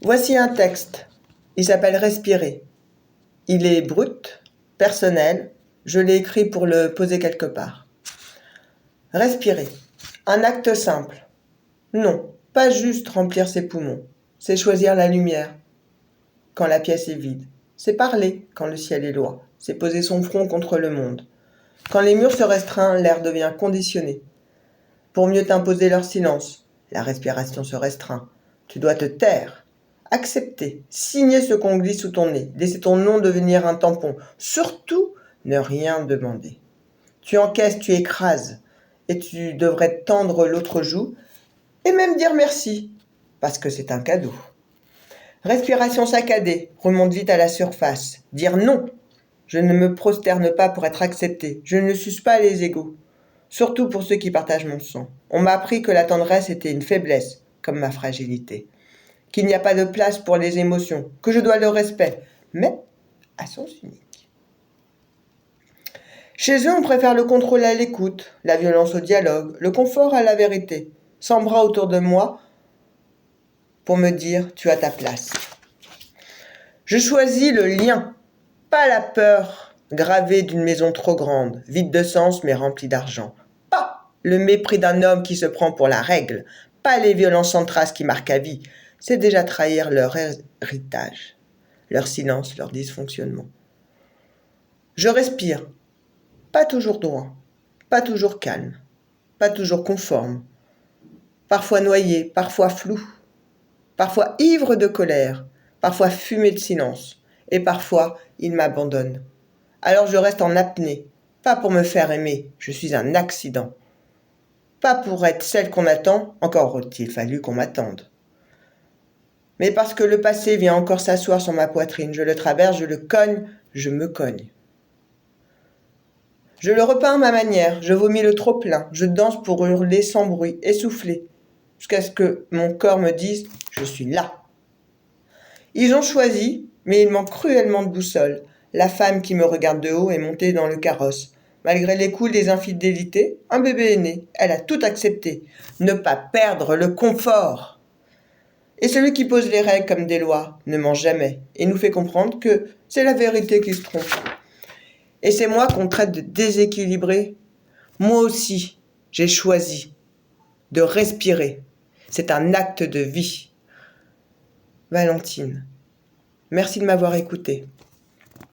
Voici un texte. Il s'appelle Respirer. Il est brut, personnel. Je l'ai écrit pour le poser quelque part. Respirer. Un acte simple. Non, pas juste remplir ses poumons. C'est choisir la lumière quand la pièce est vide. C'est parler quand le ciel est loin. C'est poser son front contre le monde. Quand les murs se restreignent, l'air devient conditionné. Pour mieux t'imposer leur silence, la respiration se restreint. Tu dois te taire, accepter, signer ce qu'on glisse sous ton nez, laisser ton nom devenir un tampon. Surtout, ne rien demander. Tu encaisses, tu écrases, et tu devrais tendre l'autre joue, et même dire merci, parce que c'est un cadeau. Respiration saccadée, remonte vite à la surface. Dire non. Je ne me prosterne pas pour être accepté. Je ne suce pas les égaux. Surtout pour ceux qui partagent mon sang. On m'a appris que la tendresse était une faiblesse, comme ma fragilité. Qu'il n'y a pas de place pour les émotions, que je dois le respect, mais à sens unique. Chez eux, on préfère le contrôle à l'écoute, la violence au dialogue, le confort à la vérité. Sans bras autour de moi pour me dire « tu as ta place ». Je choisis le lien, pas la peur gravée d'une maison trop grande, vide de sens mais remplie d'argent. Pas le mépris d'un homme qui se prend pour la règle, pas les violences sans trace qui marquent à vie. C'est déjà trahir leur héritage, leur silence, leur dysfonctionnement. Je respire, pas toujours droit, pas toujours calme, pas toujours conforme, parfois noyé, parfois flou, parfois ivre de colère, parfois fumé de silence, et parfois il m'abandonne. Alors je reste en apnée, pas pour me faire aimer, je suis un accident. Pas pour être celle qu'on attend, encore aurait-il fallu qu'on m'attende. Mais parce que le passé vient encore s'asseoir sur ma poitrine, je le traverse, je le cogne, je me cogne. Je le repeins à ma manière, je vomis le trop-plein, je danse pour hurler sans bruit, essoufflé, jusqu'à ce que mon corps me dise « je suis là ». Ils ont choisi, mais il manque cruellement de boussole. La femme qui me regarde de haut est montée dans le carrosse. Malgré les coups des infidélités, un bébé est né. Elle a tout accepté. Ne pas perdre le confort. Et celui qui pose les règles comme des lois ne ment jamais et nous fait comprendre que c'est la vérité qui se trompe. Et c'est moi qu'on traite de déséquilibré. Moi aussi, j'ai choisi de respirer. C'est un acte de vie. Valentine, merci de m'avoir écouté.